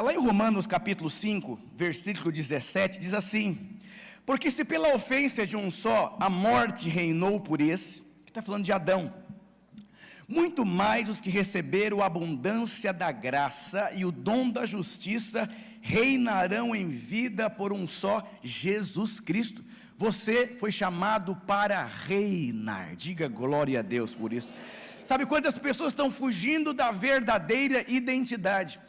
Lá em Romanos capítulo 5, versículo 17, diz assim: porque se pela ofensa de um só a morte reinou por esse, que está falando de Adão, muito mais os que receberam a abundância da graça e o dom da justiça reinarão em vida por um só, Jesus Cristo. Você foi chamado para reinar, diga glória a Deus por isso. Sabe quantas pessoas estão fugindo da verdadeira identidade?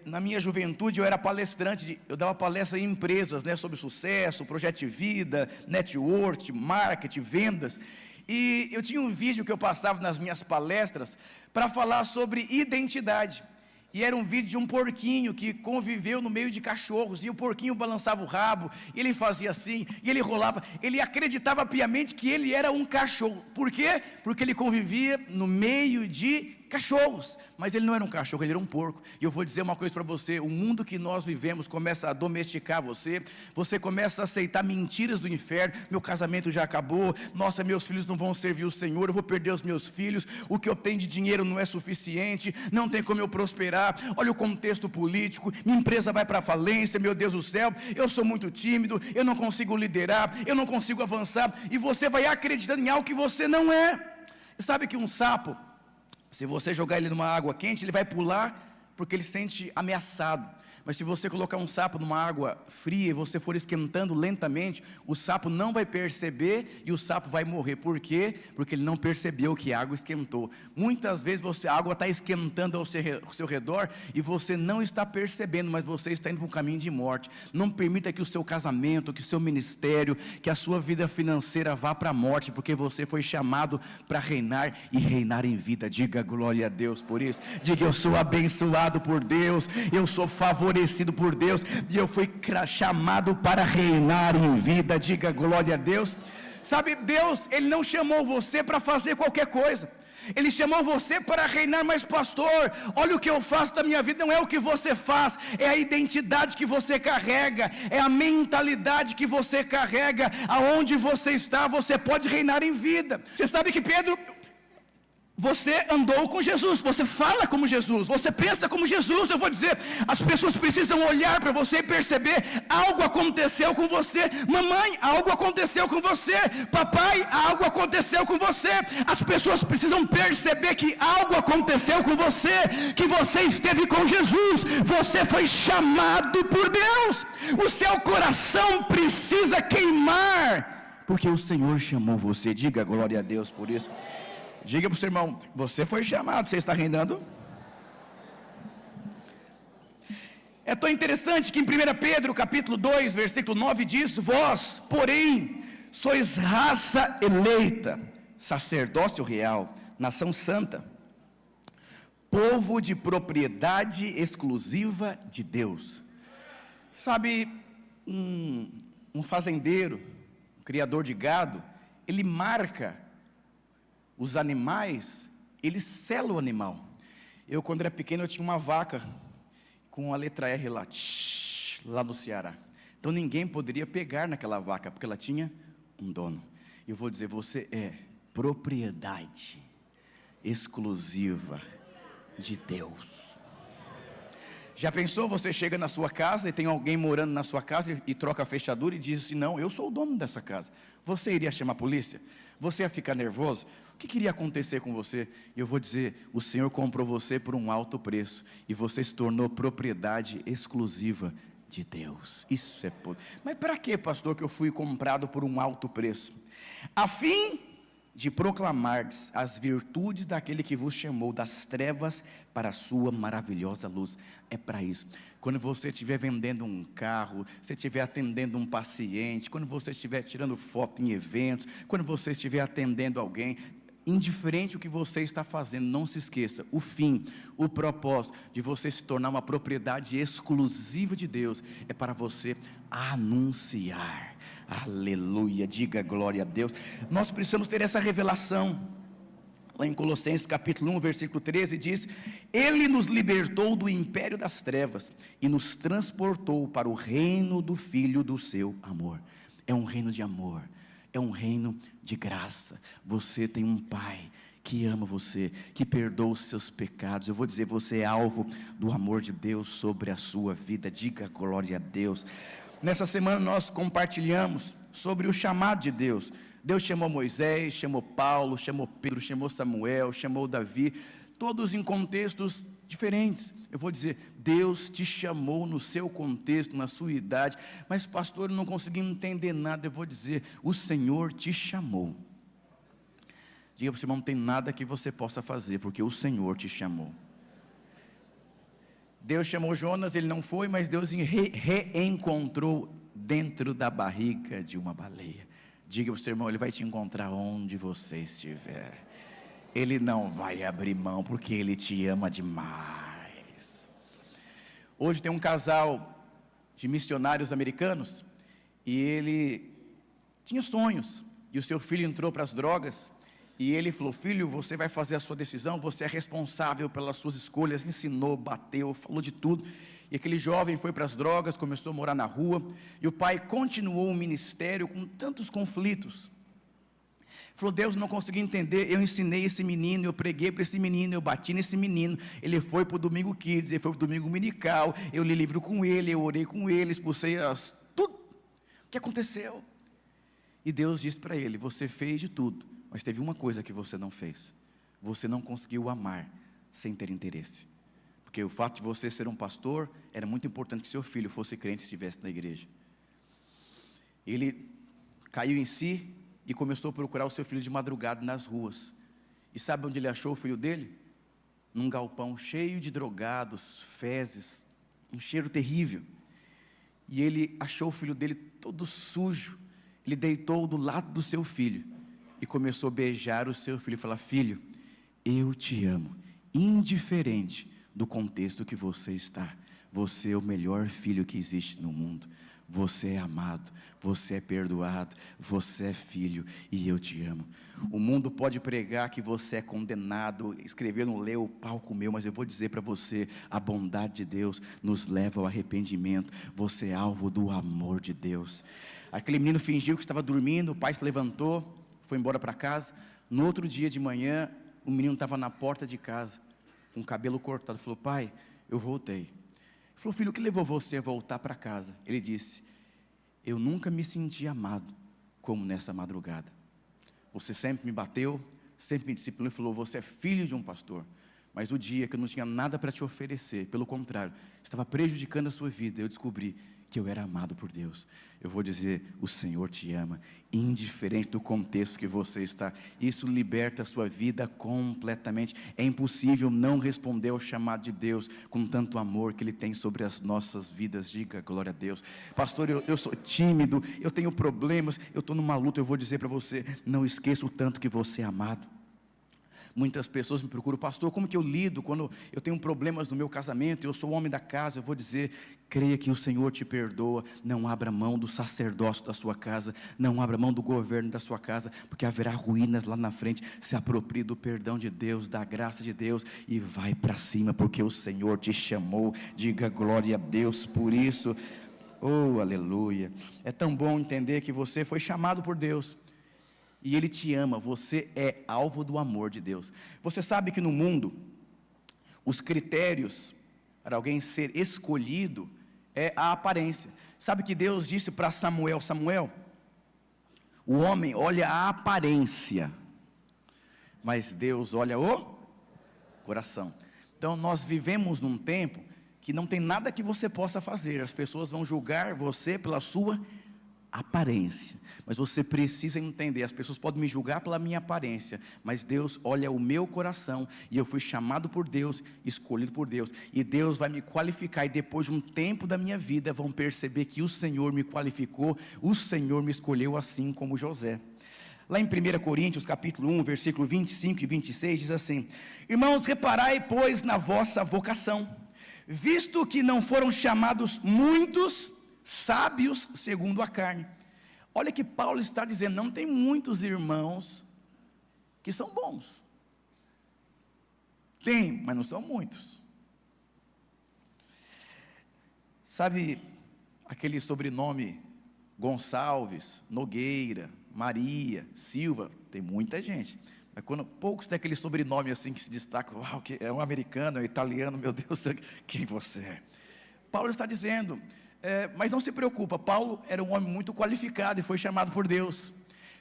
Na minha juventude eu era palestrante, eu dava palestra em empresas, sobre sucesso, projeto de vida, network, marketing, vendas. E eu tinha um vídeo que eu passava nas minhas palestras para falar sobre identidade. E era um vídeo de um porquinho que conviveu no meio de cachorros, e o porquinho balançava o rabo, e ele fazia assim, e ele rolava, ele acreditava piamente que ele era um cachorro. Por quê? Porque ele convivia no meio de cachorros, mas ele não era um cachorro, ele era um porco. E eu vou dizer uma coisa para você: o mundo que nós vivemos começa a domesticar você, você começa a aceitar mentiras do inferno. Meu casamento já acabou, nossa, meus filhos não vão servir o Senhor, eu vou perder os meus filhos, o que eu tenho de dinheiro não é suficiente, não tem como eu prosperar, olha o contexto político, minha empresa vai para a falência, meu Deus do céu, eu sou muito tímido, eu não consigo liderar, eu não consigo avançar, e você vai acreditando em algo que você não é. Sabe que um sapo, se você jogar ele numa água quente, ele vai pular porque ele se sente ameaçado. Mas se você colocar um sapo numa água fria e você for esquentando lentamente, o sapo não vai perceber e o sapo vai morrer. Por quê? Porque ele não percebeu que a água esquentou. Muitas vezes a água está esquentando ao seu redor e você não está percebendo, mas você está indo para um caminho de morte. Não permita que o seu casamento, que o seu ministério, que a sua vida financeira vá para a morte, porque você foi chamado para reinar e reinar em vida. Diga glória a Deus por isso. Diga: eu sou abençoado por Deus, eu sou favorecido por Deus, e eu fui chamado para reinar em vida. Diga glória a Deus. Sabe, Deus, Ele não chamou você para fazer qualquer coisa, Ele chamou você para reinar. Mas pastor, olha o que eu faço da minha vida. Não é o que você faz, é a identidade que você carrega, é a mentalidade que você carrega. Aonde você está, você pode reinar em vida. Você sabe que Pedro, você andou com Jesus, você fala como Jesus, você pensa como Jesus. Eu vou dizer, as pessoas precisam olhar para você e perceber: algo aconteceu com você. Mamãe, algo aconteceu com você. Papai, algo aconteceu com você. As pessoas precisam perceber que algo aconteceu com você, que você esteve com Jesus, você foi chamado por Deus. O seu coração precisa queimar, porque o Senhor chamou você. Diga glória a Deus por isso. Diga para o seu irmão: você foi chamado, você está reinando. É tão interessante que em 1 Pedro capítulo 2, versículo 9 diz: vós, porém, sois raça eleita, sacerdócio real, nação santa, povo de propriedade exclusiva de Deus. Sabe, um fazendeiro, um criador de gado, ele marca os animais, ele sela o animal. Eu, quando era pequeno, eu tinha uma vaca com a letra R lá no Ceará. Então ninguém poderia pegar naquela vaca, porque ela tinha um dono. Eu vou dizer: você é propriedade exclusiva de Deus. Já pensou, você chega na sua casa e tem alguém morando na sua casa e troca a fechadura e diz assim: não, eu sou o dono dessa casa. Você iria chamar a polícia? Você ia ficar nervoso? O que iria acontecer com você? Eu vou dizer: o Senhor comprou você por um alto preço, e você se tornou propriedade exclusiva de Deus. Isso é poder. Mas para que, pastor, que eu fui comprado por um alto preço? A fim de proclamardes as virtudes daquele que vos chamou das trevas para a sua maravilhosa luz. É para isso. Quando você estiver vendendo um carro, você estiver atendendo um paciente, quando você estiver tirando foto em eventos, quando você estiver atendendo alguém, indiferente o que você está fazendo, não se esqueça: o fim, o propósito de você se tornar uma propriedade exclusiva de Deus é para você anunciar. Aleluia, diga glória a Deus. Nós precisamos ter essa revelação. Lá em Colossenses capítulo 1, versículo 13 diz: Ele nos libertou do império das trevas e nos transportou para o reino do Filho do seu amor. É um reino de amor, é um reino de graça. Você tem um Pai que ama você, que perdoa os seus pecados. Eu vou dizer, você é alvo do amor de Deus sobre a sua vida. Diga glória a Deus. Nessa semana nós compartilhamos sobre o chamado de Deus. Deus chamou Moisés, chamou Paulo, chamou Pedro, chamou Samuel, chamou Davi, todos em contextos diferentes. Eu vou dizer, Deus te chamou no seu contexto, na sua idade, mas pastor, eu não consegui entender nada. Eu vou dizer, o Senhor te chamou. Diga para o seu irmão, não tem nada que você possa fazer, porque o Senhor te chamou. Deus chamou Jonas, ele não foi, mas Deus reencontrou dentro da barriga de uma baleia. Diga para o seu irmão, ele vai te encontrar onde você estiver. Ele não vai abrir mão, porque Ele te ama demais. Hoje tem um casal de missionários americanos, e ele tinha sonhos, e o seu filho entrou para as drogas, e ele falou, filho, você vai fazer a sua decisão, você é responsável pelas suas escolhas. Ensinou, bateu, falou de tudo. E aquele jovem foi para as drogas, começou a morar na rua, e o pai continuou o ministério com tantos conflitos. Falou, Deus, não consegui entender, eu ensinei esse menino, eu preguei para esse menino, eu bati nesse menino, ele foi para o Domingo Kids, ele foi para o Domingo Dominical, eu li livro com ele, eu orei com ele, expulsei tudo. O que aconteceu? E Deus disse para ele, você fez de tudo, mas teve uma coisa que você não fez, você não conseguiu amar sem ter interesse. Porque o fato de você ser um pastor, era muito importante que seu filho fosse crente e estivesse na igreja. Ele caiu em si e começou a procurar o seu filho de madrugada nas ruas. E sabe onde ele achou o filho dele? Num galpão cheio de drogados, fezes, um cheiro terrível. E ele achou o filho dele todo sujo. Ele deitou do lado do seu filho e começou a beijar o seu filho e falar, filho, eu te amo, indiferente do contexto que você está. Você é o melhor filho que existe no mundo. Você é amado, você é perdoado, você é filho e eu te amo. O mundo pode pregar que você é condenado, escrever no leu, o pau comeu, mas eu vou dizer para você, a bondade de Deus nos leva ao arrependimento. Você é alvo do amor de Deus. Aquele menino fingiu que estava dormindo, o pai se levantou, foi embora para casa. No outro dia de manhã, o menino estava na porta de casa, com o cabelo cortado, falou, pai, eu voltei. Ele falou, filho, o que levou você a voltar para casa? Ele disse, eu nunca me senti amado como nessa madrugada. Você sempre me bateu, sempre me disciplinou e falou, você é filho de um pastor. Mas o dia que eu não tinha nada para te oferecer, pelo contrário, estava prejudicando a sua vida, eu descobri que eu era amado por Deus. Eu vou dizer, o Senhor te ama, indiferente do contexto que você está. Isso liberta a sua vida completamente. É impossível não responder ao chamado de Deus com tanto amor que Ele tem sobre as nossas vidas. Diga glória a Deus. Pastor, eu sou tímido, eu tenho problemas, eu estou numa luta. Eu vou dizer para você, não esqueça o tanto que você é amado. Muitas pessoas me procuram, pastor, como que eu lido quando eu tenho problemas no meu casamento, eu sou o homem da casa? Eu vou dizer, creia que o Senhor te perdoa, não abra mão do sacerdócio da sua casa, não abra mão do governo da sua casa, porque haverá ruínas lá na frente. Se aproprie do perdão de Deus, da graça de Deus, e vai para cima, porque o Senhor te chamou. Diga glória a Deus por isso. Oh, aleluia. É tão bom entender que você foi chamado por Deus, e Ele te ama, você é alvo do amor de Deus. Você sabe que no mundo, os critérios para alguém ser escolhido é a aparência. Sabe que Deus disse para Samuel, Samuel, o homem olha a aparência, mas Deus olha o coração. Então nós vivemos num tempo que não tem nada que você possa fazer, as pessoas vão julgar você pela sua aparência, mas você precisa entender, as pessoas podem me julgar pela minha aparência, mas Deus olha o meu coração, e eu fui chamado por Deus, escolhido por Deus, e Deus vai me qualificar, e depois de um tempo da minha vida, vão perceber que o Senhor me qualificou, o Senhor me escolheu, assim como José. Lá em 1 Coríntios capítulo 1, versículo 25 e 26, diz assim, irmãos, reparai pois na vossa vocação, visto que não foram chamados muitos sábios segundo a carne. Olha que Paulo está dizendo, não tem muitos irmãos que são bons. Tem, mas não são muitos. Sabe aquele sobrenome Gonçalves, Nogueira, Maria, Silva? Tem muita gente, Quando poucos têm aquele sobrenome assim que se destaca, uau, que é um americano, é um italiano, meu Deus, quem você é? Paulo está dizendo, mas não se preocupa, Paulo era um homem muito qualificado e foi chamado por Deus.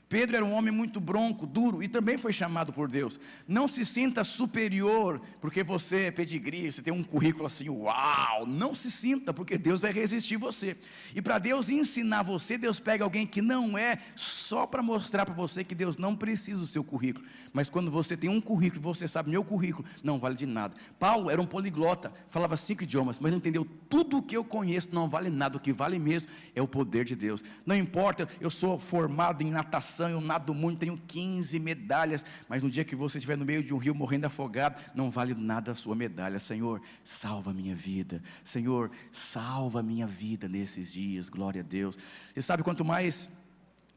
Pedro era um homem muito bronco, duro, e também foi chamado por Deus. Não se sinta superior, porque você é pedigree, você tem um currículo assim, uau. Não se sinta, porque Deus vai resistir você. E para Deus ensinar você, Deus pega alguém que não é, só para mostrar para você que Deus não precisa do seu currículo. Mas quando você tem um currículo, você sabe, meu currículo não vale de nada. Paulo era um poliglota, falava 5 idiomas, mas não entendeu, tudo o que eu conheço não vale nada, o que vale mesmo é o poder de Deus. Não importa, eu sou formado em natação, eu nado muito, tenho 15 medalhas, mas no dia que você estiver no meio de um rio morrendo afogado, não vale nada a sua medalha. Senhor, salva a minha vida. Senhor, salva a minha vida nesses dias, glória a Deus. Você sabe, quanto mais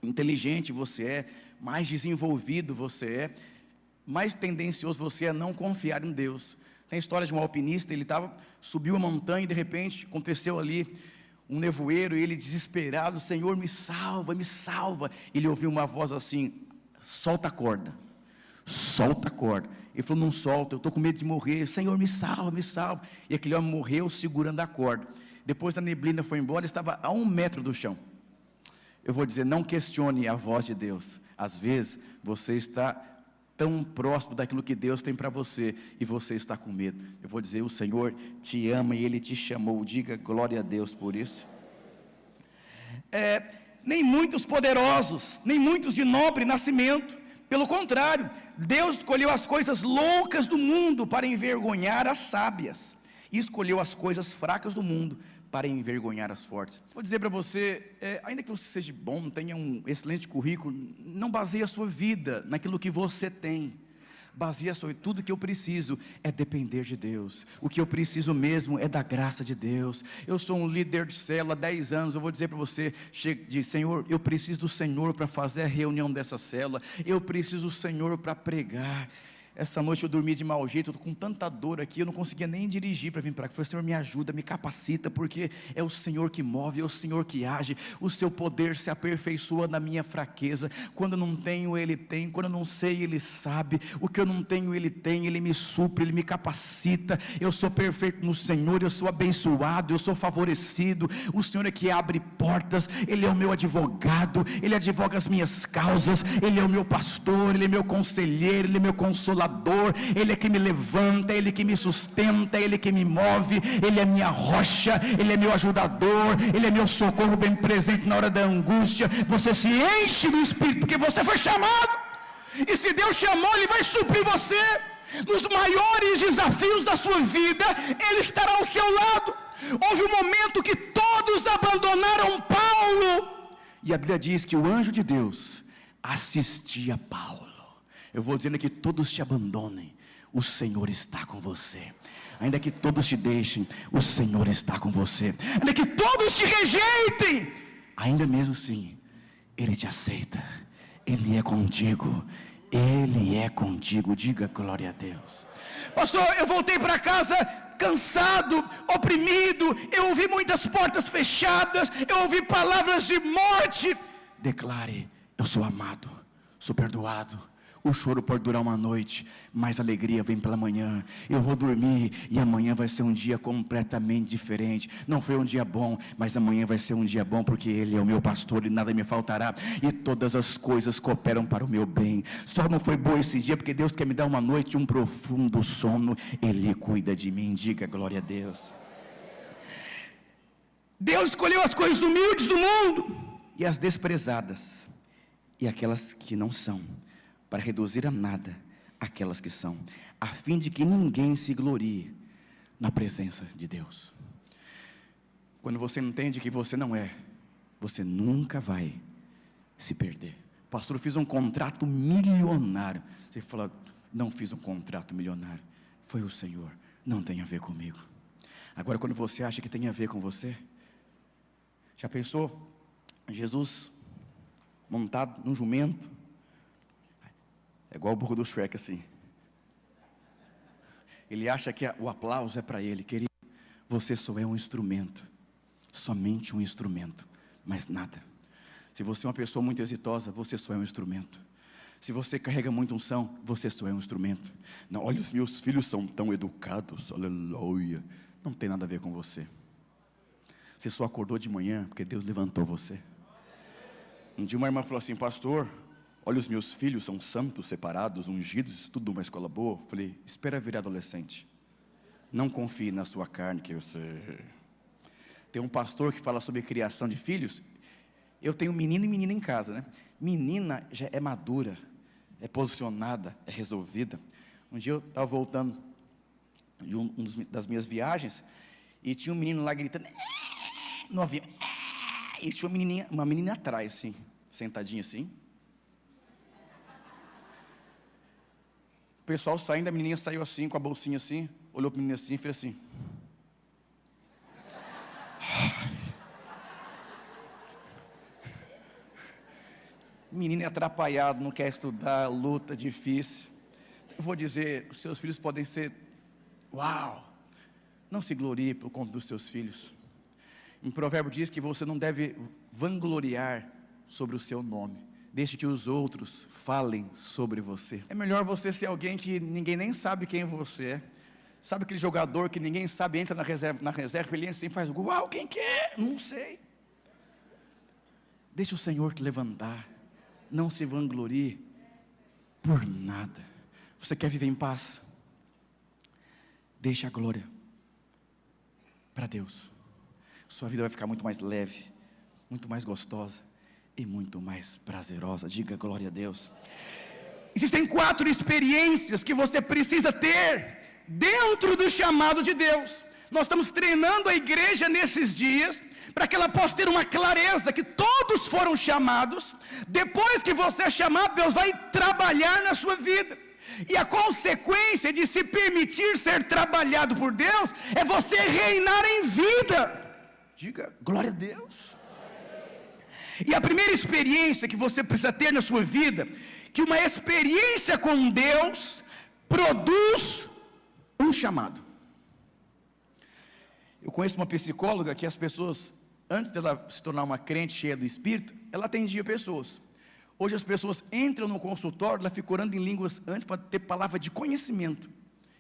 inteligente você é, mais desenvolvido você é, mais tendencioso você é a não confiar em Deus. Tem a história de um alpinista, ele subiu a montanha e de repente aconteceu ali um nevoeiro, e ele desesperado, Senhor, me salva, me salva. Ele ouviu uma voz assim, solta a corda, solta a corda. Ele falou, não solta, eu estou com medo de morrer, Senhor, me salva, me salva. E aquele homem morreu segurando a corda. Depois a neblina foi embora, ele estava a 1 metro do chão. Eu vou dizer, não questione a voz de Deus. Às vezes, você está tão próximo daquilo que Deus tem para você, e você está com medo. Eu vou dizer, o Senhor te ama e Ele te chamou. Diga glória a Deus por isso. Nem muitos poderosos, nem muitos de nobre nascimento. Pelo contrário, Deus escolheu as coisas loucas do mundo para envergonhar as sábias, e escolheu as coisas fracas do mundo para envergonhar as fortes. Vou dizer para você, ainda que você seja bom, tenha um excelente currículo, não baseie a sua vida naquilo que você tem. Baseia sobre tudo que eu preciso é depender de Deus. O que eu preciso mesmo é da graça de Deus. Eu sou um líder de célula há 10 anos. Eu vou dizer para você, Senhor, eu preciso do Senhor para fazer a reunião dessa célula. Eu preciso do Senhor para pregar. Essa noite eu dormi de mau jeito, eu estou com tanta dor aqui, eu não conseguia nem dirigir para vir para cá. Eu falei, Senhor, me ajuda, me capacita, porque é o Senhor que move, é o Senhor que age. O seu poder se aperfeiçoa na minha fraqueza. Quando eu não tenho, Ele tem. Quando eu não sei, Ele sabe. O que eu não tenho, Ele tem. Ele me supre, Ele me capacita. Eu sou perfeito no Senhor, eu sou abençoado, eu sou favorecido. O Senhor é que abre portas, Ele é o meu advogado, Ele advoga as minhas causas, Ele é o meu pastor, Ele é meu conselheiro, Ele é meu consolador. Ele é que me levanta, Ele que me sustenta, Ele que me move, Ele é minha rocha, Ele é meu ajudador, Ele é meu socorro bem presente na hora da angústia. Você se enche do Espírito, porque você foi chamado, e se Deus chamou, Ele vai suprir você. Nos maiores desafios da sua vida, Ele estará ao seu lado. Houve um momento que todos abandonaram Paulo, e a Bíblia diz que o anjo de Deus assistia a Paulo. Eu vou dizendo que todos te abandonem, o Senhor está com você. Ainda que todos te deixem, o Senhor está com você. Ainda que todos te rejeitem, ainda mesmo assim, Ele te aceita. Ele é contigo. Ele é contigo. Diga glória a Deus. Pastor, eu voltei para casa cansado, oprimido. Eu ouvi muitas portas fechadas. Eu ouvi palavras de morte. Declare, eu sou amado, sou perdoado. O choro pode durar uma noite, mas a alegria vem pela manhã. Eu vou dormir e amanhã vai ser um dia completamente diferente. Não foi um dia bom, mas amanhã vai ser um dia bom, porque Ele é o meu pastor e nada me faltará. E todas as coisas cooperam para o meu bem. Só não foi bom esse dia porque Deus quer me dar uma noite de um profundo sono. Ele cuida de mim. Diga glória a Deus. Deus escolheu as coisas humildes do mundo e as desprezadas, e aquelas que não são, para reduzir a nada aquelas que são, a fim de que ninguém se glorie na presença de Deus. Quando você entende que você não é, você nunca vai se perder. Pastor, eu fiz um contrato milionário. Você fala, não fiz um contrato milionário, foi o Senhor, não tem a ver comigo. Agora, quando você acha que tem a ver com você, já pensou? Jesus montado num jumento, é igual o burro do Shrek assim. Ele acha que o aplauso é para ele. Querido, você só é um instrumento, somente um instrumento, mais nada. Se você é uma pessoa muito exitosa, você só é um instrumento. Se você carrega muita unção, você só é um instrumento. Não, olha, os meus filhos são tão educados, aleluia. Não tem nada a ver com você. Você só acordou de manhã porque Deus levantou você. Um dia uma irmã falou assim: pastor, olha, os meus filhos são santos, separados, ungidos, estudam uma escola boa. Eu falei: espera virar adolescente. Não confie na sua carne que você... Tem um pastor que fala sobre criação de filhos. Eu tenho menino e menina em casa, né? Menina já é madura, é posicionada, é resolvida. Um dia eu estava voltando de das minhas viagens, e tinha um menino lá gritando no avião, e tinha uma menina atrás, assim, sentadinha assim. O pessoal saindo, a menininha saiu assim, com a bolsinha assim, olhou para o menino assim e fez assim. Menino é atrapalhado, não quer estudar, luta, difícil. Eu vou dizer, os seus filhos podem ser, uau, não se glorie por conta dos seus filhos. Um provérbio diz que você não deve vangloriar sobre o seu nome, deixe que os outros falem sobre você. É melhor você ser alguém que ninguém nem sabe quem você é. Sabe aquele jogador que ninguém sabe, entra na reserva, ele assim faz, uau, quem que é? Não sei. Deixe o Senhor te levantar. Não se vanglorie por nada. Você quer viver em paz? Deixe a glória para Deus. Sua vida vai ficar muito mais leve, muito mais gostosa e muito mais prazerosa. Diga glória a Deus. Existem 4 experiências que você precisa ter dentro do chamado de Deus. Nós estamos treinando a igreja nesses dias, para que ela possa ter uma clareza que todos foram chamados. Depois que você é chamado, Deus vai trabalhar na sua vida. E a consequência de se permitir ser trabalhado por Deus, é você reinar em vida. Diga, glória a Deus. E a primeira experiência que você precisa ter na sua vida, que uma experiência com Deus produz um chamado. Eu conheço uma psicóloga que as pessoas, antes dela se tornar uma crente cheia do Espírito, ela atendia pessoas. Hoje as pessoas entram no consultório, ela fica orando em línguas antes para ter palavra de conhecimento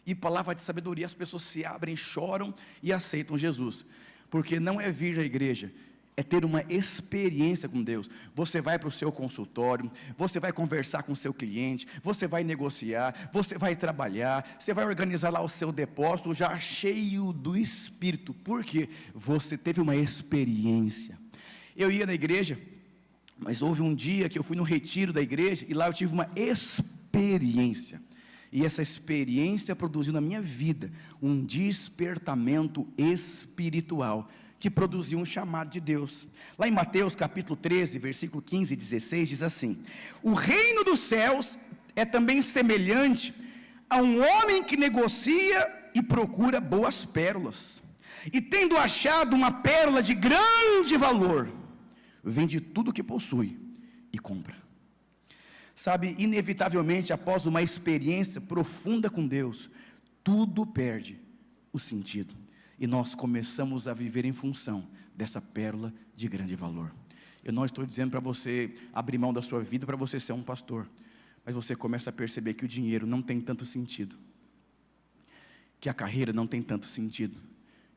e palavra de sabedoria. As pessoas se abrem, choram e aceitam Jesus, porque não é vir à igreja, é ter uma experiência com Deus. Você vai para o seu consultório, você vai conversar com o seu cliente, você vai negociar, você vai trabalhar, você vai organizar lá o seu depósito já cheio do Espírito, porque você teve uma experiência. Eu ia na igreja, mas houve um dia que eu fui no retiro da igreja, e lá eu tive uma experiência, e essa experiência produziu na minha vida um despertamento espiritual, que produziu um chamado de Deus. Lá em Mateus capítulo 13, versículo 15 e 16, diz assim: o reino dos céus é também semelhante a um homem que negocia e procura boas pérolas, e tendo achado uma pérola de grande valor, vende tudo o que possui e compra. Sabe, inevitavelmente, após uma experiência profunda com Deus, tudo perde o sentido, e nós começamos a viver em função dessa pérola de grande valor. Eu não estou dizendo para você abrir mão da sua vida para você ser um pastor, mas você começa a perceber que o dinheiro não tem tanto sentido, que a carreira não tem tanto sentido,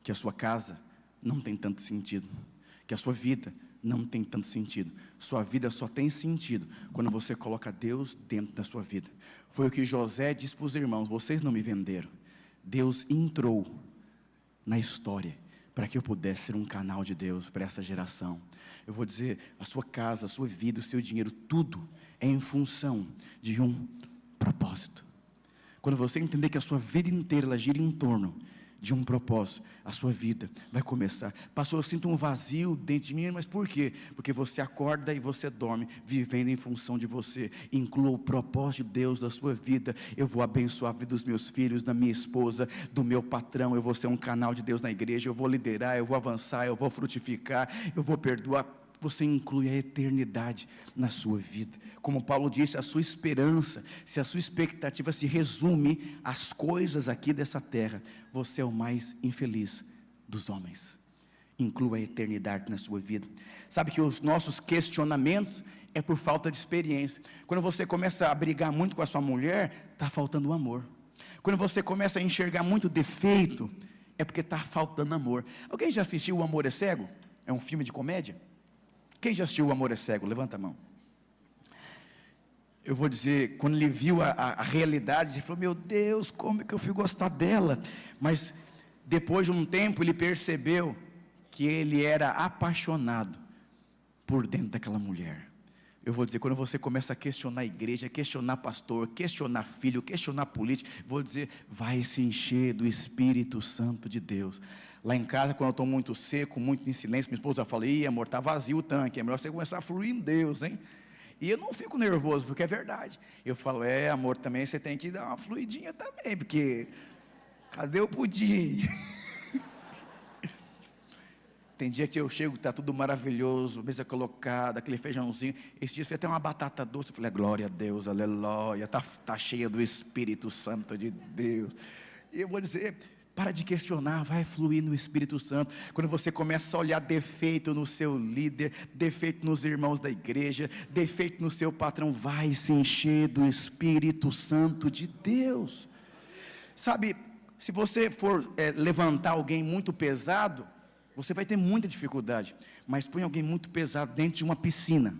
que a sua casa não tem tanto sentido, que a sua vida não tem tanto sentido. Sua vida só tem sentido quando você coloca Deus dentro da sua vida. Foi o que José disse para os irmãos: vocês não me venderam, Deus entrou na história para que eu pudesse ser um canal de Deus para essa geração. Eu vou dizer, a sua casa, a sua vida, o seu dinheiro, tudo é em função de um propósito. Quando você entender que a sua vida inteira ela gira em torno de um propósito, a sua vida vai começar. Pastor, eu sinto um vazio dentro de mim, mas por quê? Porque você acorda e você dorme, vivendo em função de você. Inclua o propósito de Deus da sua vida. Eu vou abençoar a vida dos meus filhos, da minha esposa, do meu patrão. Eu vou ser um canal de Deus na igreja. Eu vou liderar, eu vou avançar, eu vou frutificar, eu vou perdoar. Você inclui a eternidade na sua vida. Como Paulo disse, a sua esperança, se a sua expectativa se resume às coisas aqui dessa terra, você é o mais infeliz dos homens. Inclua a eternidade na sua vida. Sabe que os nossos questionamentos, é por falta de experiência. Quando você começa a brigar muito com a sua mulher, está faltando amor. Quando você começa a enxergar muito defeito, é porque está faltando amor. Alguém já assistiu O Amor é Cego? É um filme de comédia? Quem já assistiu O Amor é Cego? Levanta a mão. Eu vou dizer, quando ele viu a realidade, ele falou, meu Deus, como é que eu fui gostar dela? Mas depois de um tempo ele percebeu que ele era apaixonado por dentro daquela mulher. Eu vou dizer, quando você começa a questionar a igreja, questionar pastor, questionar filho, questionar político, vou dizer, vai se encher do Espírito Santo de Deus. Lá em casa, quando eu estou muito seco, muito em silêncio, minha esposa fala, ih amor, está vazio o tanque, é melhor você começar a fluir em Deus, hein? E eu não fico nervoso, porque é verdade. Eu falo, amor, também você tem que dar uma fluidinha também, porque cadê o pudim? Tem dia que eu chego, está tudo maravilhoso, mesa colocada, aquele feijãozinho. Esse dia você tem uma batata doce. Eu falei, glória a Deus, aleluia, está cheia do Espírito Santo de Deus. E eu vou dizer, para de questionar, vai fluir no Espírito Santo. Quando você começa a olhar defeito no seu líder, defeito nos irmãos da igreja, defeito no seu patrão, vai se encher do Espírito Santo de Deus. Sabe, se você for levantar alguém muito pesado, você vai ter muita dificuldade, mas põe alguém muito pesado dentro de uma piscina,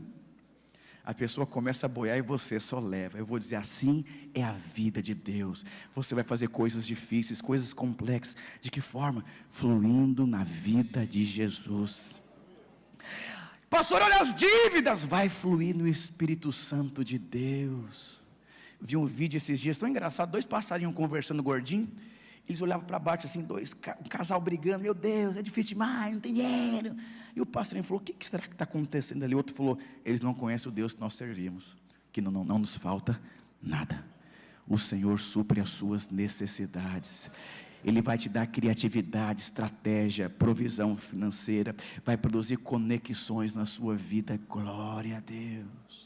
a pessoa começa a boiar e você só leva. Eu vou dizer, assim é a vida de Deus. Você vai fazer coisas difíceis, coisas complexas, de que forma? Fluindo na vida de Jesus. Pastor, olha as dívidas, vai fluir no Espírito Santo de Deus. Vi um vídeo esses dias, tão engraçado, 2 passarinhos conversando gordinho. Eles olhavam para baixo assim, um casal brigando, meu Deus, é difícil demais, não tem dinheiro. E o passarinho falou, o que será que está acontecendo ali? O outro falou, eles não conhecem o Deus que nós servimos, que não nos falta nada. O Senhor supre as suas necessidades. Ele vai te dar criatividade, estratégia, provisão financeira, vai produzir conexões na sua vida, glória a Deus.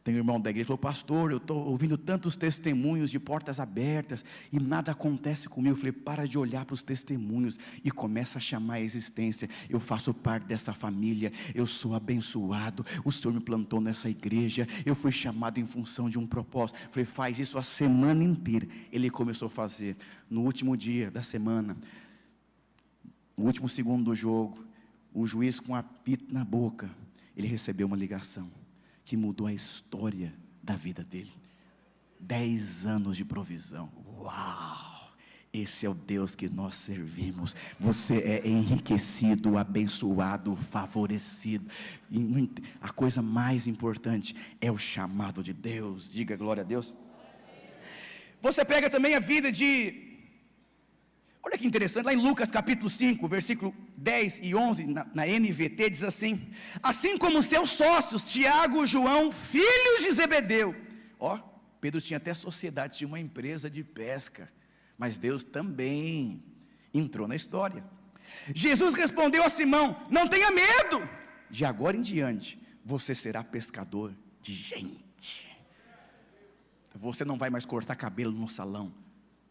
Tem um irmão da igreja que falou, pastor, eu estou ouvindo tantos testemunhos de portas abertas e nada acontece comigo. Eu falei, para de olhar para os testemunhos e começa a chamar a existência. Eu faço parte dessa família, eu sou abençoado, o Senhor me plantou nessa igreja, eu fui chamado em função de um propósito. Eu falei, faz isso a semana inteira. Ele começou a fazer. No último dia da semana, no último segundo do jogo, o juiz com um apito na boca, ele recebeu uma ligação que mudou a história da vida dele. 10 anos de provisão. Uau! Esse é o Deus que nós servimos. Você é enriquecido, abençoado, favorecido. E a coisa mais importante é o chamado de Deus. Diga glória a Deus. Você pega também a vida de... Olha que interessante, lá em Lucas capítulo 5, versículo 10 e 11, na NVT, diz assim, assim como seus sócios, Tiago e João, filhos de Zebedeu. Pedro tinha até sociedade, tinha uma empresa de pesca, mas Deus também entrou na história. Jesus respondeu a Simão, não tenha medo, de agora em diante, você será pescador de gente. Você não vai mais cortar cabelo no salão,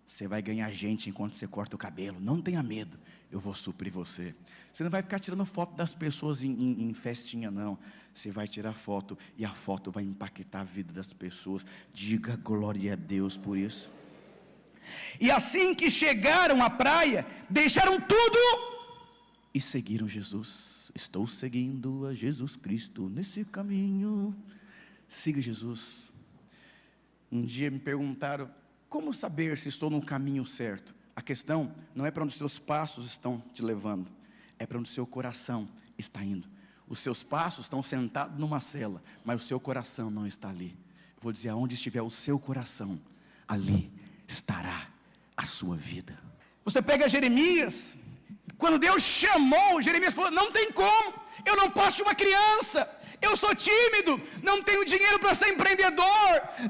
você vai ganhar gente enquanto você corta o cabelo. Não tenha medo, eu vou suprir você. Você não vai ficar tirando foto das pessoas em festinha não. Você vai tirar foto e a foto vai impactar a vida das pessoas. Diga glória a Deus por isso. E assim que chegaram à praia, deixaram tudo e seguiram Jesus. Estou seguindo a Jesus Cristo nesse caminho. Siga Jesus. Um dia me perguntaram, como saber se estou no caminho certo? A questão não é para onde seus passos estão te levando, é para onde seu coração está indo. Os seus passos estão sentados numa cela, mas o seu coração não está ali. Eu vou dizer, aonde estiver o seu coração, ali estará a sua vida. Você pega Jeremias, quando Deus chamou, Jeremias falou, não tem como, eu não posso de uma criança. Eu sou tímido, não tenho dinheiro para ser empreendedor,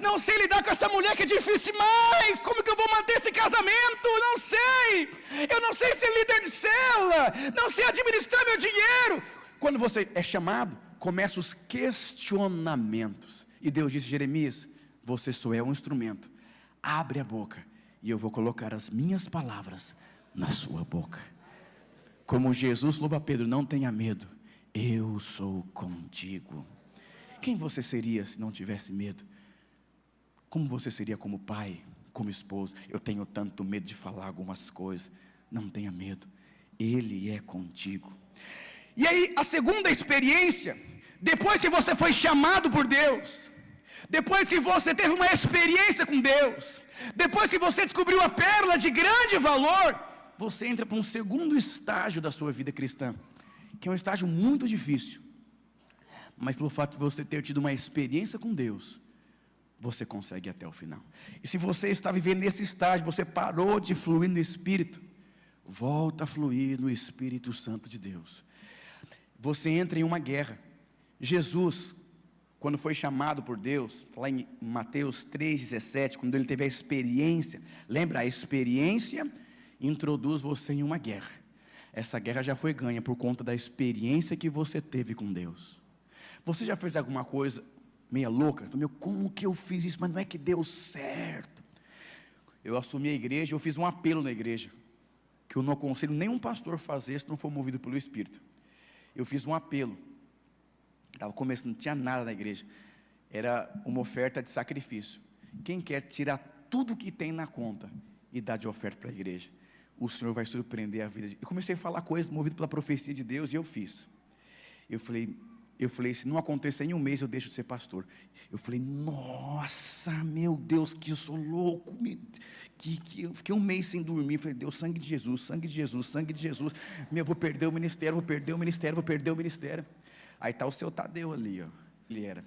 não sei lidar com essa mulher que é difícil demais, como que eu vou manter esse casamento? Não sei, eu não sei ser líder de célula, não sei administrar meu dinheiro. Quando você é chamado, começam os questionamentos, e Deus disse, Jeremias, você só é um instrumento, abre a boca, e eu vou colocar as minhas palavras na sua boca. Como Jesus falou para Pedro, não tenha medo, eu sou contigo. Quem você seria se não tivesse medo? Como você seria como pai, como esposo? Eu tenho tanto medo de falar algumas coisas. Não tenha medo, Ele é contigo. E aí, a segunda experiência, depois que você foi chamado por Deus, depois que você teve uma experiência com Deus, depois que você descobriu a pérola de grande valor, você entra para um segundo estágio da sua vida cristã, que é um estágio muito difícil, mas pelo fato de você ter tido uma experiência com Deus, você consegue ir até o final. E se você está vivendo nesse estágio, você parou de fluir no Espírito, volta a fluir no Espírito Santo de Deus. Você entra em uma guerra. Jesus, quando foi chamado por Deus, lá em Mateus 3,17, quando ele teve a experiência, lembra, a experiência introduz você em uma guerra. Essa guerra já foi ganha por conta da experiência que você teve com Deus. Você já fez alguma coisa meia louca? Meu, como que eu fiz isso? Mas não é que deu certo. Eu assumi a igreja, eu fiz um apelo na igreja, que eu não aconselho nenhum pastor fazer se não for movido pelo Espírito. Eu fiz um apelo, estava começando, não tinha nada na igreja, era uma oferta de sacrifício. Quem quer tirar tudo que tem na conta e dar de oferta para a igreja, o Senhor vai surpreender a vida. Eu comecei a falar coisas movido pela profecia de Deus, e eu fiz. Eu falei, se não acontecer em um mês, eu deixo de ser pastor. Eu falei, nossa, meu Deus, que eu sou louco, que eu fiquei um mês sem dormir. Eu falei, Deus, sangue de Jesus, sangue de Jesus, sangue de Jesus. Meu, vou perder o ministério, vou perder o ministério, vou perder o ministério. Aí está o seu Tadeu ali, ó. Ele era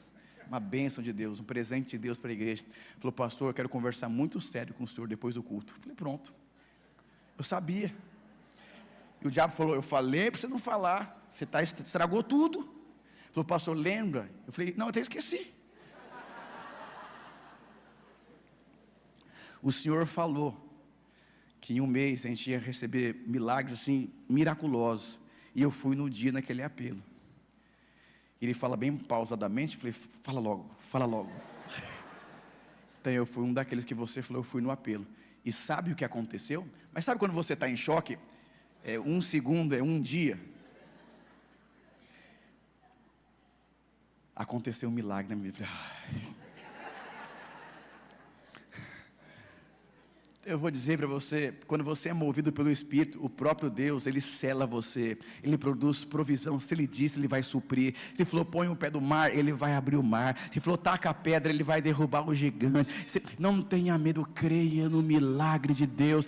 uma bênção de Deus, um presente de Deus para a igreja. Falou, pastor, eu quero conversar muito sério com o senhor depois do culto. Eu falei, pronto. Eu sabia. E o diabo falou, eu falei para você não falar, você estragou tudo. Falou, pastor, lembra? Eu falei, não, eu até esqueci. O Senhor falou que em um mês a gente ia receber milagres assim, miraculosos. E eu fui no dia naquele apelo. Ele fala bem pausadamente, eu falei, fala logo, fala logo. Então eu fui um daqueles que você falou, eu fui no apelo. E sabe o que aconteceu? Mas sabe quando você está em choque? Um segundo, é um dia. Aconteceu um milagre na minha vida. Eu vou dizer para você, quando você é movido pelo Espírito, o próprio Deus, Ele sela você, Ele produz provisão. Se Ele disse, Ele vai suprir. Se falou, põe o pé do mar, Ele vai abrir o mar. Se falou, taca a pedra, Ele vai derrubar o gigante. Não tenha medo, creia no milagre de Deus.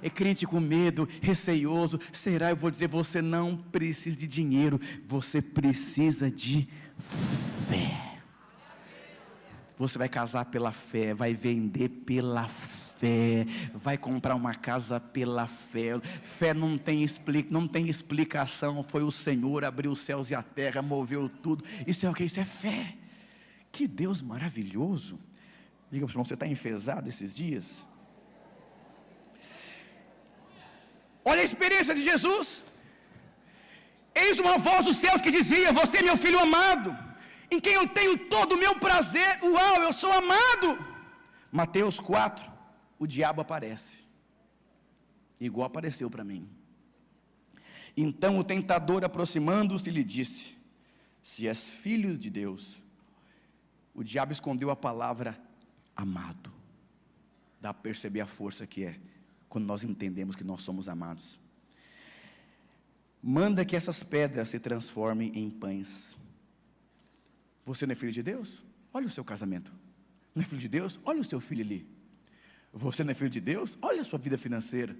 É crente com medo, receioso, será? Eu vou dizer, você não precisa de dinheiro, você precisa de fé. Você vai casar pela fé, vai vender pela fé. Vai comprar uma casa pela fé. Fé não tem explicação. Foi o Senhor, abriu os céus e a terra, moveu tudo. Isso é o que? Isso é fé. Que Deus maravilhoso. Diga para o irmão, você está enfesado esses dias? Olha a experiência de Jesus. Eis uma voz dos céus que dizia, você é meu filho amado, em quem eu tenho todo o meu prazer. Uau, eu sou amado. Mateus 4. O diabo aparece, igual apareceu para mim. Então o tentador, aproximando-se, lhe disse, se és filho de Deus. O diabo escondeu a palavra amado. Dá para perceber a força que é, quando nós entendemos que nós somos amados. Manda que essas pedras se transformem em pães. Você não é filho de Deus? Olha o seu casamento. Não é filho de Deus? Olha o seu filho ali. Você não é filho de Deus? Olha a sua vida financeira.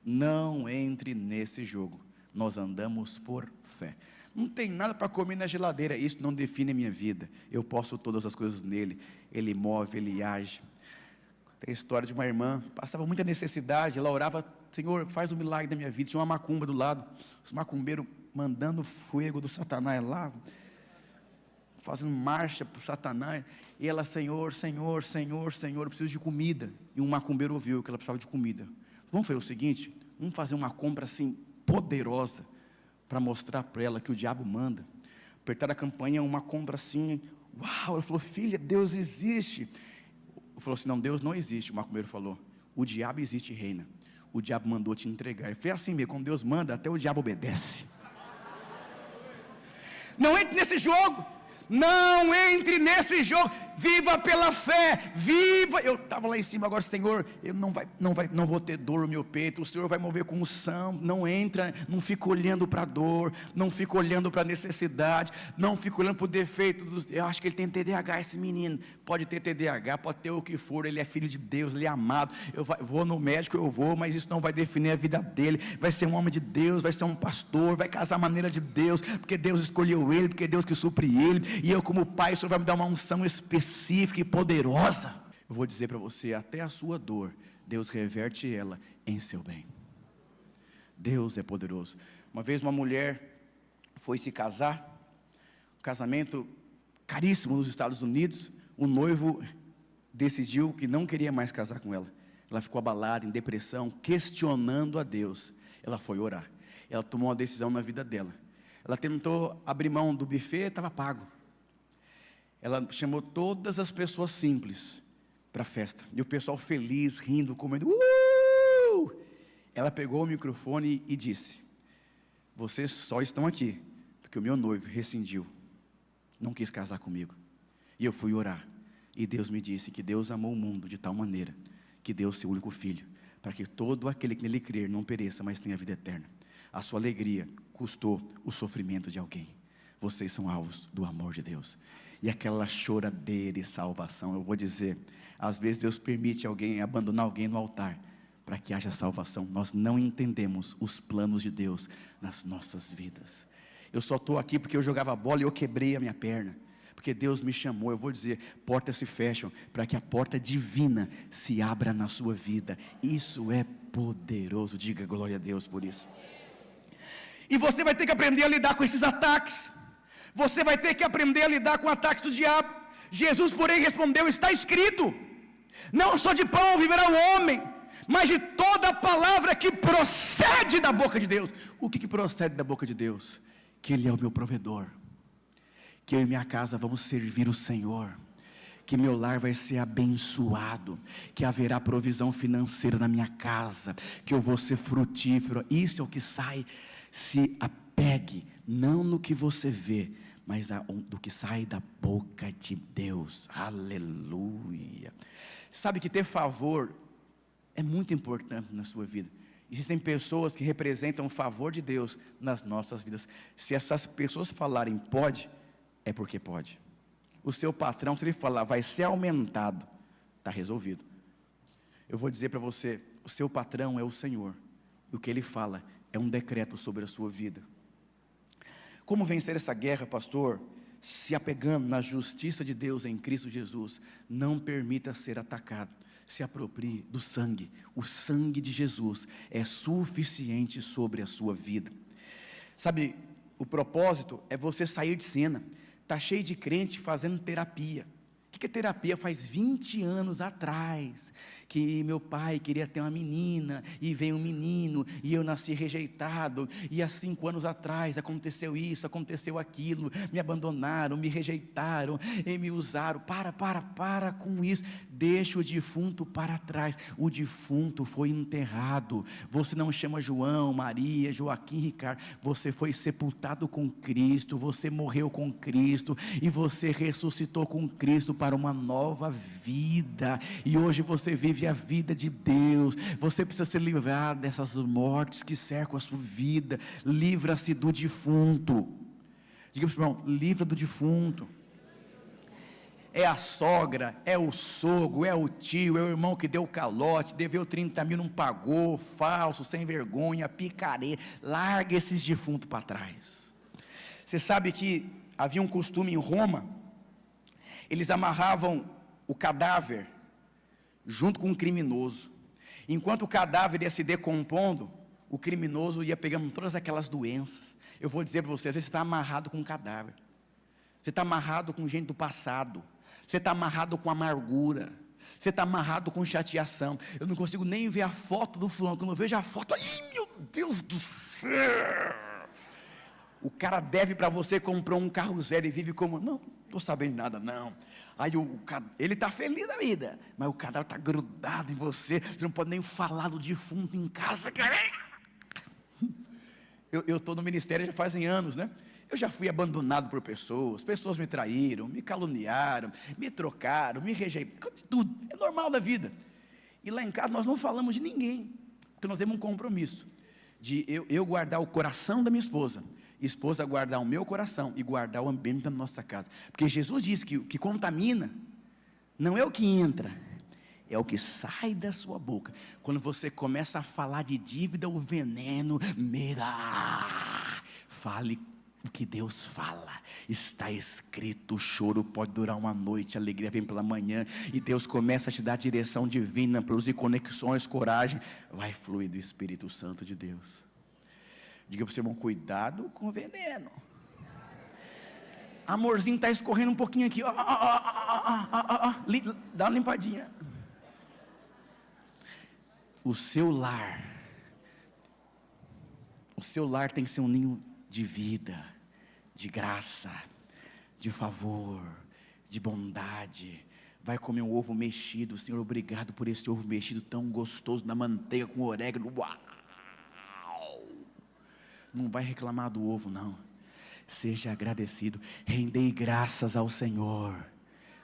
Não entre nesse jogo. Nós andamos por fé. Não tem nada para comer na geladeira. Isso não define a minha vida. Eu posso todas as coisas nele. Ele move, ele age. Tem a história de uma irmã. Passava muita necessidade. Ela orava, Senhor, faz um milagre na minha vida. Tinha uma macumba do lado. Os macumbeiros mandando fogo do Satanás lá, fazendo marcha para o Satanás, e ela, Senhor, Senhor, Senhor, Senhor, eu preciso de comida. E um macumbeiro ouviu que ela precisava de comida. Vamos fazer o seguinte, vamos fazer uma compra assim, poderosa, para mostrar para ela que o diabo manda. Apertar a campainha, uma compra assim, uau, ela falou, filha, Deus existe. Eu falou assim, não, Deus não existe. O macumbeiro falou, o diabo existe e reina. O diabo mandou te entregar. Eu falei assim mesmo, quando Deus manda, até o diabo obedece. Não entre nesse jogo. Não entre nesse jogo. Viva pela fé. Viva. Eu estava lá em cima agora, Senhor, eu não vou ter dor no meu peito. O Senhor vai mover com unção. Não entra, não fica olhando para a dor, não fica olhando para a necessidade, não fica olhando para o defeito. Eu acho que ele tem TDAH, esse menino. Pode ter TDAH, pode ter o que for. Ele é filho de Deus, ele é amado. Eu vou no médico, mas isso não vai definir a vida dele. Vai ser um homem de Deus, vai ser um pastor, vai casar a maneira de Deus, porque Deus escolheu ele, porque Deus que supre ele. E eu, como pai, o Senhor vai me dar uma unção específica e poderosa. Eu vou dizer para você, até a sua dor, Deus reverte ela em seu bem. Deus é poderoso. Uma vez uma mulher foi se casar, um casamento caríssimo nos Estados Unidos. O noivo decidiu que não queria mais casar com ela. Ela ficou abalada, em depressão, questionando a Deus. Ela foi orar. Ela tomou uma decisão na vida dela. Ela tentou abrir mão do buffet, estava pago. Ela chamou todas as pessoas simples para a festa. E o pessoal feliz, rindo, comendo. Ela pegou o microfone e disse: vocês só estão aqui porque o meu noivo rescindiu, não quis casar comigo. E eu fui orar. E Deus me disse que Deus amou o mundo de tal maneira que deu o seu único filho, para que todo aquele que nele crer não pereça, mas tenha vida eterna. A sua alegria custou o sofrimento de alguém. Vocês são alvos do amor de Deus. E aquela choradeira e salvação, eu vou dizer, às vezes Deus permite alguém abandonar alguém no altar, para que haja salvação. Nós não entendemos os planos de Deus nas nossas vidas. Eu só estou aqui porque eu jogava bola e eu quebrei a minha perna, porque Deus me chamou. Eu vou dizer, portas se fecham, para que a porta divina se abra na sua vida. Isso é poderoso, diga glória a Deus por isso. E você vai ter que aprender a lidar com esses ataques. Você vai ter que aprender a lidar com ataques do diabo. Jesus, porém, respondeu: está escrito, não só de pão viverá o homem, mas de toda a palavra que procede da boca de Deus. O que procede da boca de Deus? Que Ele é o meu provedor, que eu e minha casa vamos servir o Senhor, que meu lar vai ser abençoado, que haverá provisão financeira na minha casa, que eu vou ser frutífero. Isso é o que sai. Se apegue não no que você vê, mas do que sai da boca de Deus. Aleluia. Sabe que ter favor é muito importante na sua vida. Existem pessoas que representam o favor de Deus nas nossas vidas. Se essas pessoas falarem pode, é porque pode. O seu patrão, se ele falar vai ser aumentado, está resolvido. Eu vou dizer para você, o seu patrão é o Senhor, e o que ele fala é um decreto sobre a sua vida. Como vencer essa guerra, pastor? Se apegando na justiça de Deus em Cristo Jesus. Não permita ser atacado. Se aproprie do sangue. O sangue de Jesus é suficiente sobre a sua vida. Sabe, o propósito é você sair de cena. Está cheio de crente fazendo terapia. O que é terapia? Faz 20 anos atrás, que meu pai queria ter uma menina, e veio um menino, e eu nasci rejeitado, e há 5 anos atrás aconteceu isso, aconteceu aquilo, me abandonaram, me rejeitaram, e me usaram. Para com isso, deixa o defunto para trás. O defunto foi enterrado. Você não chama João, Maria, Joaquim, Ricardo, você foi sepultado com Cristo, você morreu com Cristo, e você ressuscitou com Cristo para uma nova vida, e hoje você vive a vida de Deus. Você precisa ser livrado dessas mortes que cercam a sua vida. Livra-se do defunto. Diga para o irmão, livra do defunto. É a sogra, é o sogro, é o tio, é o irmão que deu calote, deveu 30 mil, não pagou, falso, sem vergonha, picareta. Larga esses defuntos para trás. Você sabe que havia um costume em Roma. Eles amarravam o cadáver junto com o criminoso. Enquanto o cadáver ia se decompondo, o criminoso ia pegando todas aquelas doenças. Eu vou dizer para você, às vezes você está amarrado com um cadáver. Você está amarrado com gente do passado. Você está amarrado com amargura. Você está amarrado com chateação. Eu não consigo nem ver a foto do fulano. Quando eu vejo a foto, ai meu Deus do céu! O cara deve para você, comprou um carro zero e vive como, não estou sabendo nada não. Aí ele está feliz da vida, mas o cadáver está grudado em você. Você não pode nem falar do defunto em casa. eu estou no ministério já fazem anos, né? Eu já fui abandonado por pessoas me traíram, me caluniaram, me trocaram, me rejeitaram, tudo, é normal da vida. E lá em casa nós não falamos de ninguém, porque nós temos um compromisso, de eu guardar o coração da minha esposa guardar o meu coração, e guardar o ambiente da nossa casa, porque Jesus disse que o que contamina, não é o que entra, é o que sai da sua boca. Quando você começa a falar de dívida, o veneno, fale o que Deus fala. Está escrito: o choro pode durar uma noite, a alegria vem pela manhã. E Deus começa a te dar direção divina, produzir conexões, coragem, vai fluir do Espírito Santo de Deus. Diga para o seu irmão: cuidado com o veneno. Amorzinho está escorrendo um pouquinho aqui, dá uma limpadinha. O seu lar tem que ser um ninho de vida, de graça, de favor, de bondade. Vai comer um ovo mexido. Senhor, obrigado por esse ovo mexido tão gostoso, na manteiga com orégano. Uau! Não vai reclamar do ovo, não. Seja agradecido, rendei graças ao Senhor,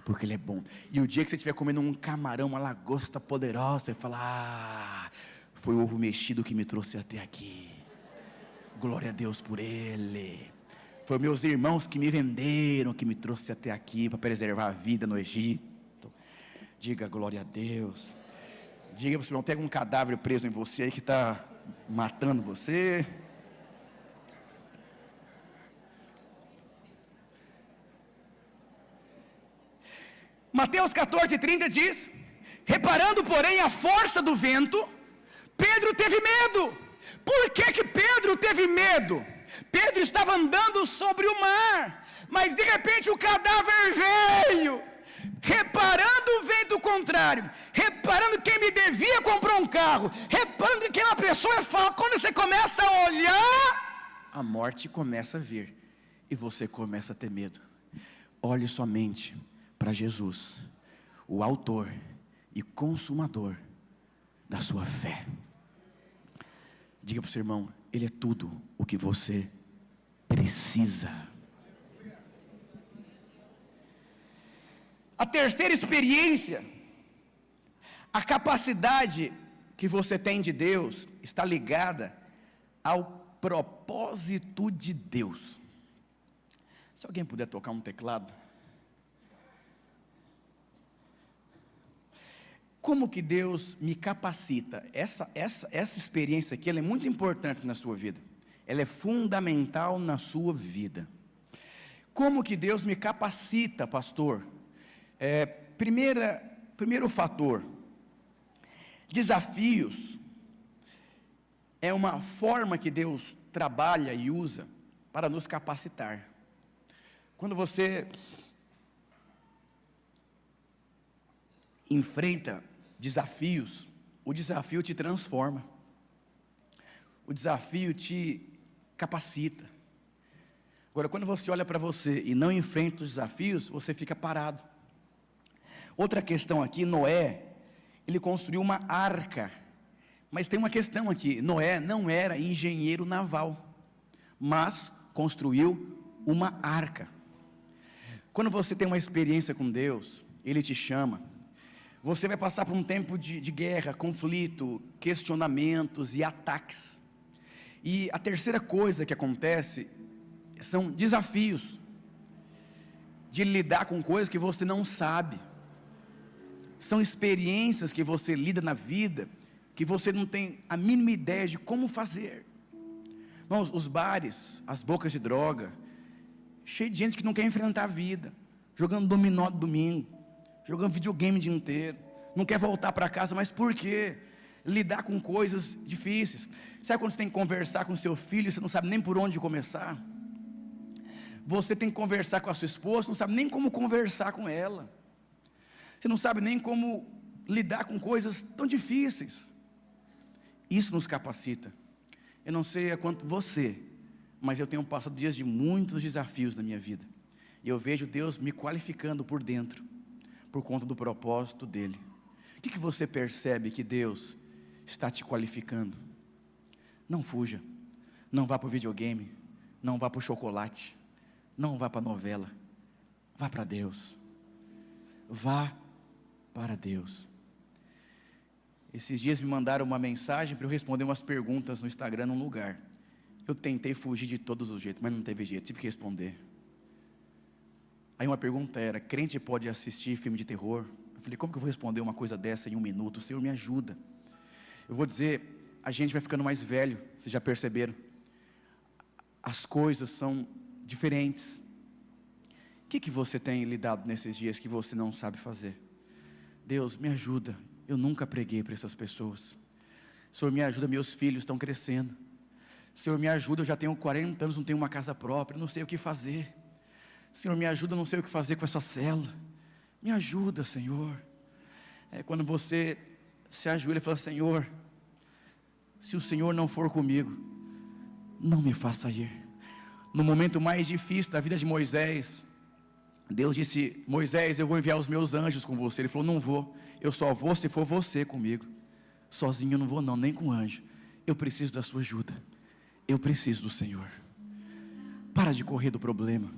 porque Ele é bom. E o dia que você estiver comendo um camarão, uma lagosta poderosa, você vai falar: foi o ovo mexido que me trouxe até aqui. Glória a Deus por Ele. Foi meus irmãos que me venderam, que me trouxe até aqui, para preservar a vida no Egito. Diga glória a Deus. Diga para o seu irmão: tem algum cadáver preso em você aí que está matando você? Mateus 14:30 diz: reparando porém a força do vento, Pedro teve medo. Por que Pedro teve medo? Pedro estava andando sobre o mar, mas de repente o cadáver veio. Reparando o vento contrário, reparando quem me devia comprar um carro, reparando que uma pessoa é falsa. Quando você começa a olhar, a morte começa a vir, e você começa a ter medo. Olhe somente para Jesus, o autor e consumador da sua fé. Diga para o seu irmão: Ele é tudo o que você precisa. A terceira experiência, a capacidade que você tem de Deus, está ligada ao propósito de Deus. Se alguém puder tocar um teclado. Como que Deus me capacita? Essa experiência aqui, ela é muito importante na sua vida. Ela é fundamental na sua vida. Como que Deus me capacita, pastor? Primeiro fator, desafios é uma forma que Deus trabalha e usa para nos capacitar. Quando você enfrenta desafios, o desafio te transforma, o desafio te capacita. Agora, quando você olha para você e não enfrenta os desafios, você fica parado. Outra questão aqui: Noé, ele construiu uma arca, mas tem uma questão aqui: Noé não era engenheiro naval, mas construiu uma arca. Quando você tem uma experiência com Deus, Ele te chama, você vai passar por um tempo de guerra, conflito, questionamentos e ataques. E a terceira coisa que acontece são desafios, de lidar com coisas que você não sabe. São experiências que você lida na vida, que você não tem a mínima ideia de como fazer. Irmãos, os bares, as bocas de droga, cheio de gente que não quer enfrentar a vida, jogando dominó no domingo, jogando videogame o dia inteiro, não quer voltar para casa. Mas por quê? Lidar com coisas difíceis. Sabe quando você tem que conversar com seu filho, você não sabe nem por onde começar? Você tem que conversar com a sua esposa, não sabe nem como conversar com ela. Você não sabe nem como lidar com coisas tão difíceis. Isso nos capacita. Eu não sei a quanto você, mas eu tenho passado dias de muitos desafios na minha vida, e eu vejo Deus me qualificando por dentro, por conta do propósito dEle. O que você percebe que Deus está te qualificando? Não fuja, Não vá para o videogame, não vá para o chocolate, não vá para a novela, vá para Deus, vá para Deus. Esses dias me mandaram uma mensagem para eu responder umas perguntas no Instagram num lugar. Eu tentei fugir de todos os jeitos, mas não teve jeito, tive que responder. Aí uma pergunta era: crente pode assistir filme de terror? Eu falei: como que eu vou responder uma coisa dessa em 1 minuto? O Senhor me ajuda. Eu vou dizer, a gente vai ficando mais velho, vocês já perceberam? As coisas são diferentes. O que você tem lidado nesses dias que você não sabe fazer? Deus, me ajuda, eu nunca preguei para essas pessoas. Senhor, me ajuda, meus filhos estão crescendo. Senhor, me ajuda, eu já tenho 40 anos, não tenho uma casa própria, não sei o que fazer. Senhor, me ajuda, eu não sei o que fazer com essa célula. Me ajuda, Senhor. Quando você se ajoelha e fala: Senhor, se o Senhor não for comigo, não me faça ir. No momento mais difícil da vida de Moisés, Deus disse: Moisés, eu vou enviar os meus anjos com você. Ele falou: não vou, eu só vou se for você comigo. Sozinho eu não vou não, nem com anjo. Eu preciso da sua ajuda, eu preciso do Senhor. Para de correr do problema,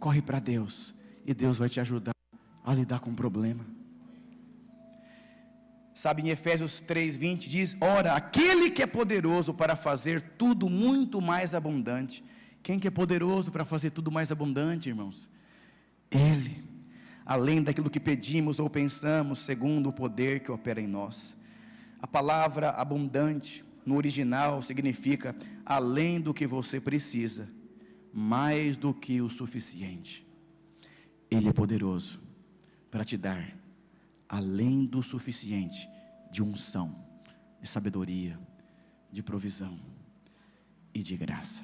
corre para Deus, e Deus vai te ajudar a lidar com o problema. Sabe, em Efésios 3:20 diz: ora, aquele que é poderoso para fazer tudo muito mais abundante. Quem que é poderoso para fazer tudo mais abundante, irmãos? Ele, além daquilo que pedimos ou pensamos, segundo o poder que opera em nós. A palavra abundante, no original, significa além do que você precisa, mais do que o suficiente. Ele é poderoso para te dar além do suficiente de unção, de sabedoria, de provisão e de graça.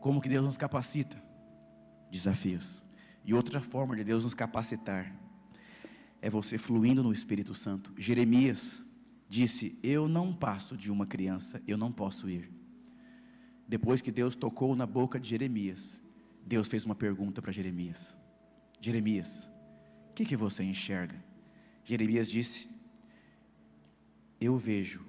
Como que Deus nos capacita? Desafios. E outra forma de Deus nos capacitar é você fluindo no Espírito Santo. Jeremias disse: eu não passo de uma criança, eu não posso ir. Depois que Deus tocou na boca de Jeremias, Deus fez uma pergunta para Jeremias: Jeremias, o que você enxerga? Jeremias disse: eu vejo.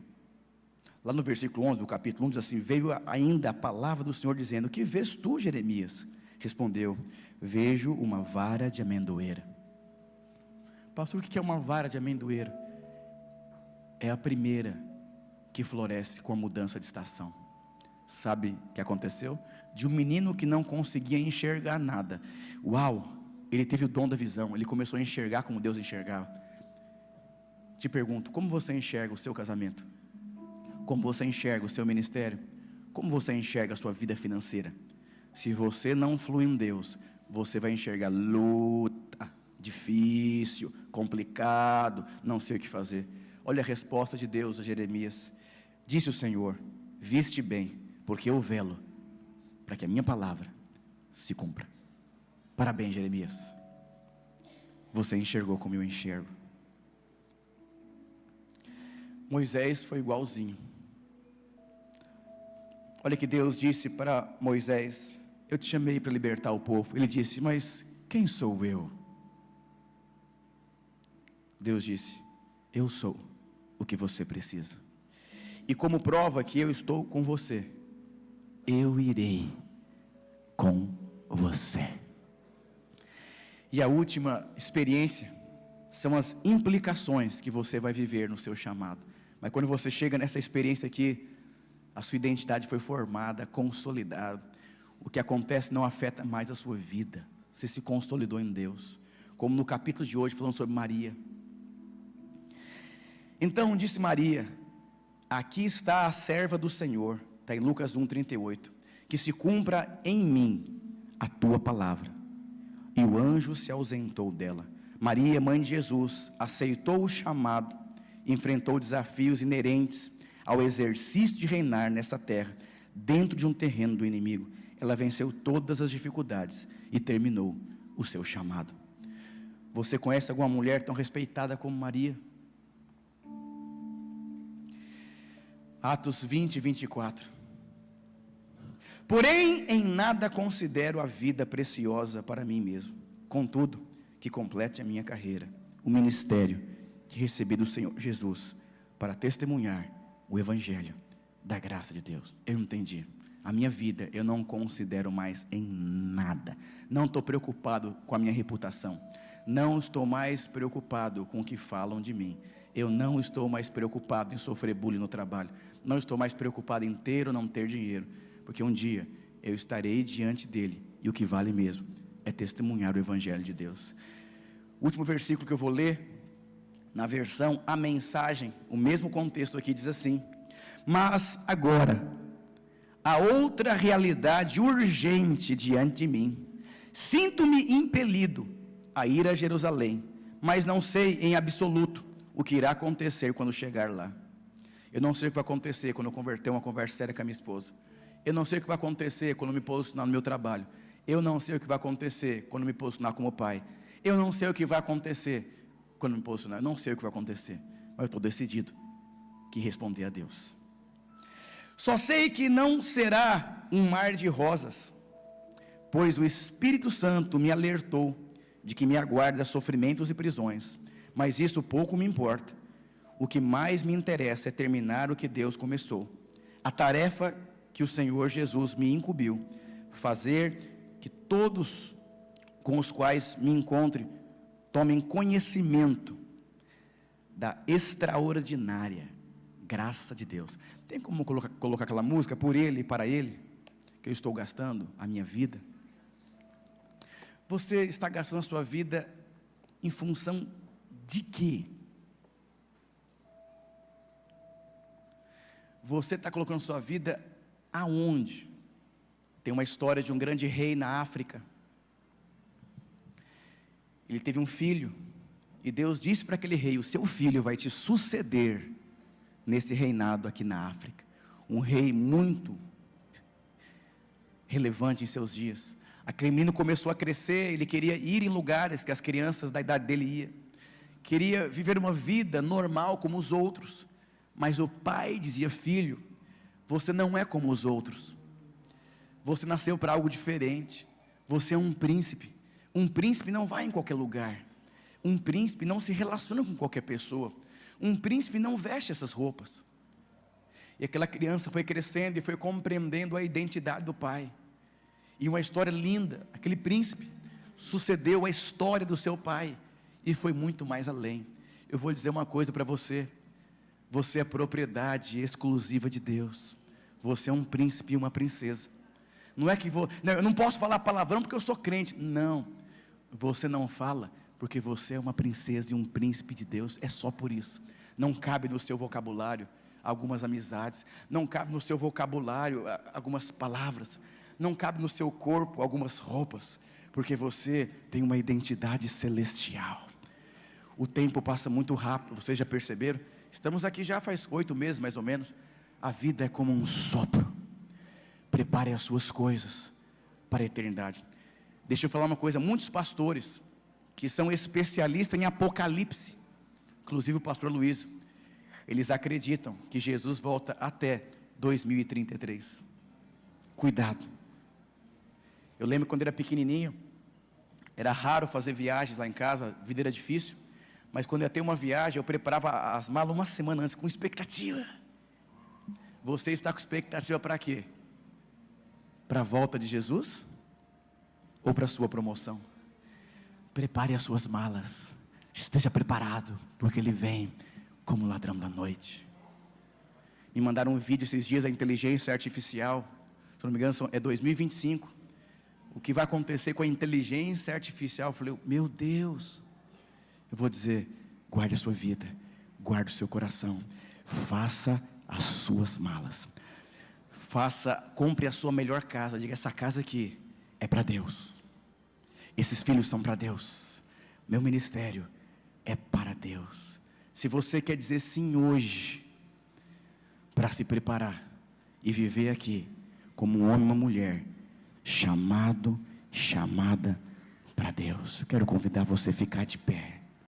Lá no versículo 11 do capítulo 1 diz assim: veio ainda a palavra do Senhor dizendo: o que vês tu, Jeremias? Respondeu: vejo uma vara de amendoeira. Pastor, o que é uma vara de amendoeira? É a primeira que floresce com a mudança de estação. Sabe o que aconteceu? De um menino que não conseguia enxergar nada, uau, ele teve o dom da visão, ele começou a enxergar como Deus enxergava. Te pergunto, como você enxerga o seu casamento? Como você enxerga o seu ministério? Como você enxerga a sua vida financeira? Se você não flui em Deus, você vai enxergar luta, difícil, complicado, não sei o que fazer. Olha a resposta de Deus a Jeremias: disse o Senhor: viste bem, porque eu velo para que a minha palavra se cumpra. Parabéns, Jeremias, você enxergou como eu enxergo. Moisés foi igualzinho. Olha que Deus disse para Moisés: eu te chamei para libertar o povo. Ele disse: mas quem sou eu? Deus disse: eu sou o que você precisa. E como prova que eu estou com você, eu irei com você. E a última experiência são as implicações que você vai viver no seu chamado. Mas quando você chega nessa experiência aqui, a sua identidade foi formada, consolidada. O que acontece não afeta mais a sua vida. Você se consolidou em Deus. Como no capítulo de hoje, falando sobre Maria. Então disse Maria: aqui está a serva do Senhor. Está em Lucas 1:38. Que se cumpra em mim a tua palavra. E o anjo se ausentou dela. Maria, mãe de Jesus, aceitou o chamado, enfrentou desafios inerentes ao exercício de reinar nessa terra, dentro de um terreno do inimigo. Ela venceu todas as dificuldades e terminou o seu chamado. Você conhece alguma mulher tão respeitada como Maria? Atos 20:24. Porém, em nada considero a vida preciosa para mim mesmo, contudo, que complete a minha carreira, o ministério que recebi do Senhor Jesus, para testemunhar o Evangelho da graça de Deus. Eu entendi. A minha vida eu não considero mais em nada. Não estou preocupado com a minha reputação. Não estou mais preocupado com o que falam de mim. Eu não estou mais preocupado em sofrer bullying no trabalho. Não estou mais preocupado em ter ou não ter dinheiro. Porque um dia eu estarei diante dele. E o que vale mesmo é testemunhar o Evangelho de Deus. O último versículo que eu vou ler, na versão A Mensagem, o mesmo contexto aqui diz assim: mas agora, há outra realidade urgente diante de mim. Sinto-me impelido a ir a Jerusalém, mas não sei em absoluto o que irá acontecer quando chegar lá. Eu não sei o que vai acontecer quando eu converter uma conversa séria com a minha esposa. Eu não sei o que vai acontecer quando eu me posicionar no meu trabalho. Eu não sei o que vai acontecer quando eu me posicionar como pai. Eu não sei o que vai acontecer quando eu me posicionar. Eu não sei o que vai acontecer, mas eu estou decidido que responder a Deus. Só sei que não será um mar de rosas, pois o Espírito Santo me alertou de que me aguarda sofrimentos e prisões, mas isso pouco me importa. O que mais me interessa é terminar o que Deus começou, a tarefa que o Senhor Jesus me incumbiu, fazer que todos com os quais me encontre tomem conhecimento da extraordinária graça de Deus. Tem como colocar aquela música, por Ele e para Ele, que eu estou gastando a minha vida? Você está gastando a sua vida em função de quê? Você está colocando sua vida aonde? Tem uma história de um grande rei na África. Ele teve um filho, e Deus disse para aquele rei: o seu filho vai te suceder nesse reinado aqui na África. Um rei muito relevante em seus dias. Aquele menino começou a crescer, ele queria ir em lugares que as crianças da idade dele iam, queria viver uma vida normal como os outros, mas o pai dizia: filho, você não é como os outros, você nasceu para algo diferente, você é um príncipe não vai em qualquer lugar, um príncipe não se relaciona com qualquer pessoa, um príncipe não veste essas roupas. E aquela criança foi crescendo e foi compreendendo a identidade do pai, e uma história linda, aquele príncipe sucedeu a história do seu pai, e foi muito mais além. Eu vou dizer uma coisa para você: você é propriedade exclusiva de Deus, você é um príncipe e uma princesa. Não é que eu não posso falar palavrão porque eu sou crente, não, você não fala porque você é uma princesa e um príncipe de Deus, é só por isso. Não cabe no seu vocabulário algumas amizades, não cabe no seu vocabulário algumas palavras, não cabe no seu corpo algumas roupas, porque você tem uma identidade celestial. O tempo passa muito rápido, vocês já perceberam? Estamos aqui já faz 8 meses mais ou menos. A vida é como um sopro. Prepare as suas coisas para a eternidade. Deixa eu falar uma coisa: muitos pastores que são especialistas em Apocalipse, inclusive o pastor Luiz, eles acreditam que Jesus volta até 2033. Cuidado. Eu lembro quando era pequenininho, era raro fazer viagens lá em casa, a vida era difícil, mas quando eu ia ter uma viagem, eu preparava as malas uma semana antes, com expectativa. Você está com expectativa para quê? Para a volta de Jesus? Ou para a sua promoção? Prepare as suas malas, esteja preparado, porque Ele vem como ladrão da noite. Me mandaram um vídeo esses dias da inteligência artificial, se não me engano é 2025, o que vai acontecer com a inteligência artificial. Eu falei: meu Deus. Eu vou dizer: guarde a sua vida, guarde o seu coração, faça as suas malas, compre a sua melhor casa, diga: essa casa aqui é para Deus, esses filhos são para Deus, meu ministério é para Deus. Se você quer dizer sim hoje, para se preparar e viver aqui como um homem e uma mulher chamada para Deus, eu quero convidar você a ficar de pé.